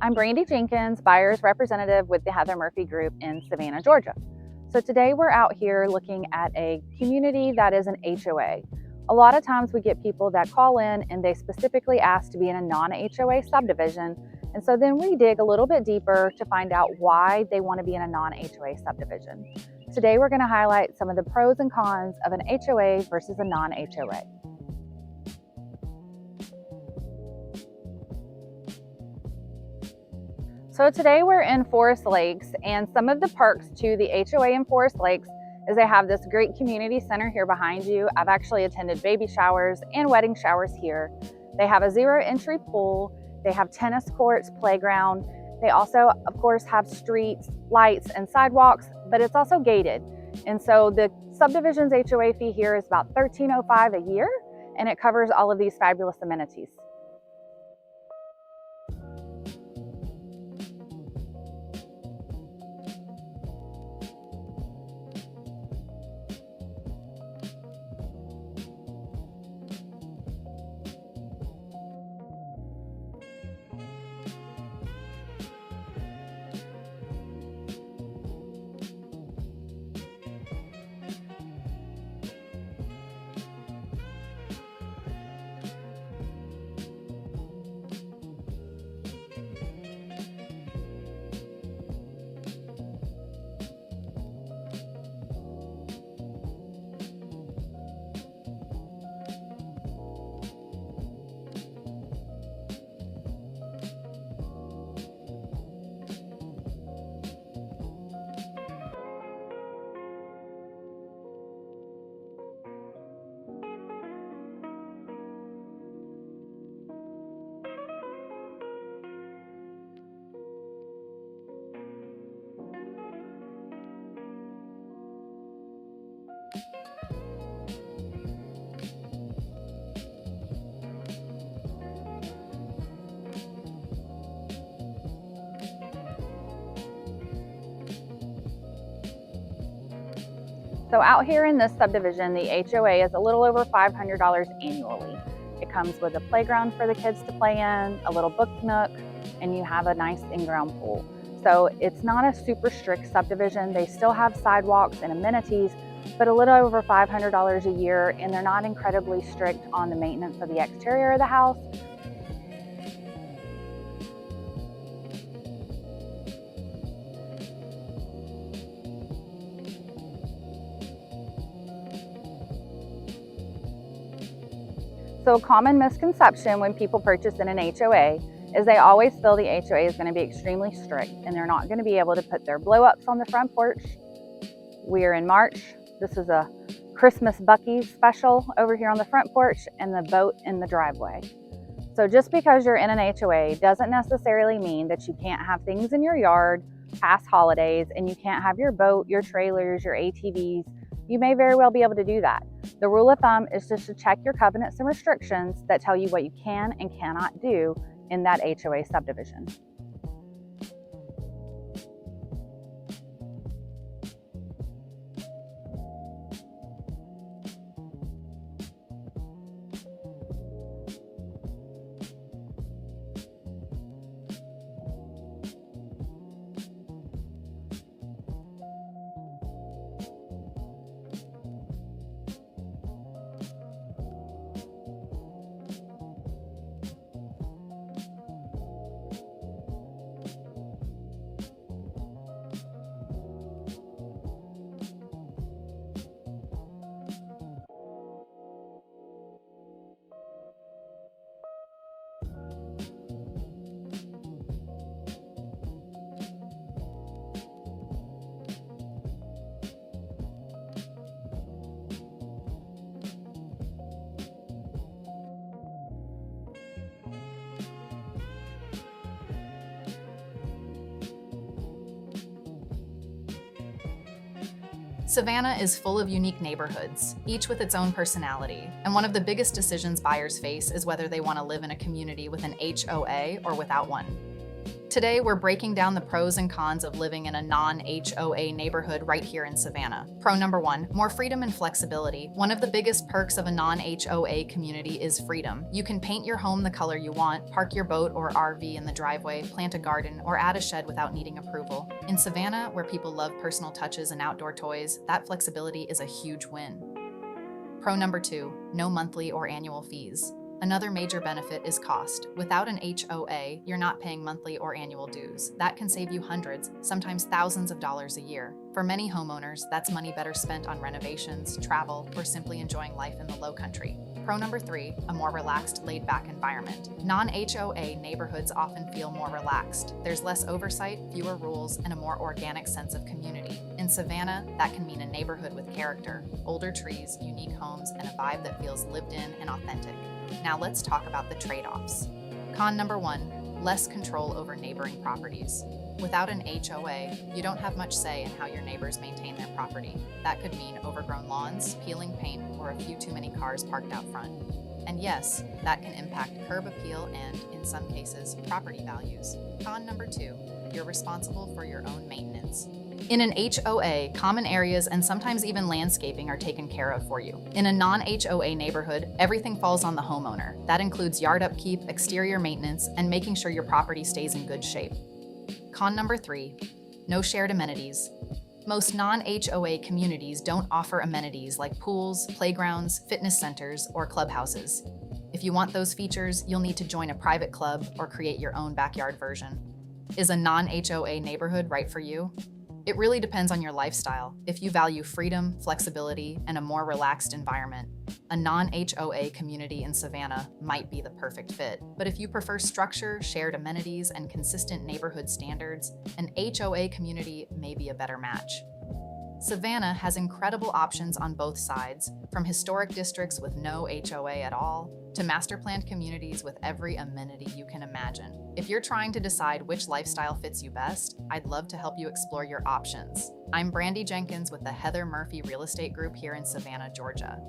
I'm Brandy Jenkins, buyer's representative with the Heather Murphy Group in Savannah, Georgia. So today we're out here looking at a community that is an HOA. A lot of times we get people that call in and they specifically ask to be in a non-HOA subdivision. And so then we dig a little bit deeper to find out why they want to be in a non-HOA subdivision. Today we're going to highlight some of the pros and cons of an HOA versus a non-HOA. So today we're in Forest Lakes, and some of the perks to the HOA in Forest Lakes is they have this great community center here behind you. I've actually attended baby showers and wedding showers here. They have a zero entry pool. They have tennis courts, playground. They also, of course, have streets, lights, and sidewalks, but it's also gated. And so the subdivision's HOA fee here is about $13.05 a year, and it covers all of these fabulous amenities. So out here in this subdivision, the HOA is a little over $500 annually. It comes with a playground for the kids to play in, a little book nook, and you have a nice in-ground pool. So it's not a super strict subdivision. They still have sidewalks and amenities, but a little over $500 a year, and they're not incredibly strict on the maintenance of the exterior of the house. So a common misconception when people purchase in an HOA is they always feel the HOA is going to be extremely strict and they're not going to be able to put their blow-ups on the front porch. We're in March. This is a Christmas Buc-ee's special over here on the front porch and the boat in the driveway. So just because you're in an HOA doesn't necessarily mean that you can't have things in your yard past holidays and you can't have your boat, your trailers, your ATVs. You may very well be able to do that. The rule of thumb is just to check your covenants and restrictions that tell you what you can and cannot do in that HOA subdivision. Savannah is full of unique neighborhoods, each with its own personality, and one of the biggest decisions buyers face is whether they want to live in a community with an HOA or without one. Today, we're breaking down the pros and cons of living in a non-HOA neighborhood right here in Savannah. Pro number 1, more freedom and flexibility. One of the biggest perks of a non-HOA community is freedom. You can paint your home the color you want, park your boat or RV in the driveway, plant a garden, or add a shed without needing approval. In Savannah, where people love personal touches and outdoor toys, that flexibility is a huge win. Pro number 2, no monthly or annual fees. Another major benefit is cost. Without an HOA, you're not paying monthly or annual dues. That can save you hundreds, sometimes thousands of dollars a year. For many homeowners, that's money better spent on renovations, travel, or simply enjoying life in the low country. Pro number 3, a more relaxed, laid-back environment. Non-HOA neighborhoods often feel more relaxed. There's less oversight, fewer rules, and a more organic sense of community. In Savannah, that can mean a neighborhood with character, older trees, unique homes, and a vibe that feels lived in and authentic. Now let's talk about the trade-offs. Con number 1, less control over neighboring properties. Without an HOA, you don't have much say in how your neighbors maintain their property. That could mean overgrown lawns, peeling paint, or a few too many cars parked out front. And yes, that can impact curb appeal and, in some cases, property values. Con number 2, you're responsible for your own maintenance. In an HOA, common areas and sometimes even landscaping are taken care of for you. In a non-HOA neighborhood, everything falls on the homeowner. That includes yard upkeep, exterior maintenance, and making sure your property stays in good shape. Con number 3, no shared amenities. Most non-HOA communities don't offer amenities like pools, playgrounds, fitness centers, or clubhouses. If you want those features, you'll need to join a private club or create your own backyard version. Is a non-HOA neighborhood right for you? It really depends on your lifestyle. If you value freedom, flexibility, and a more relaxed environment, a non-HOA community in Savannah might be the perfect fit. But if you prefer structure, shared amenities, and consistent neighborhood standards, an HOA community may be a better match. Savannah has incredible options on both sides, from historic districts with no HOA at all, to master-planned communities with every amenity you can imagine. If you're trying to decide which lifestyle fits you best, I'd love to help you explore your options. I'm Brandy Jenkins with the Heather Murphy Real Estate Group here in Savannah, Georgia.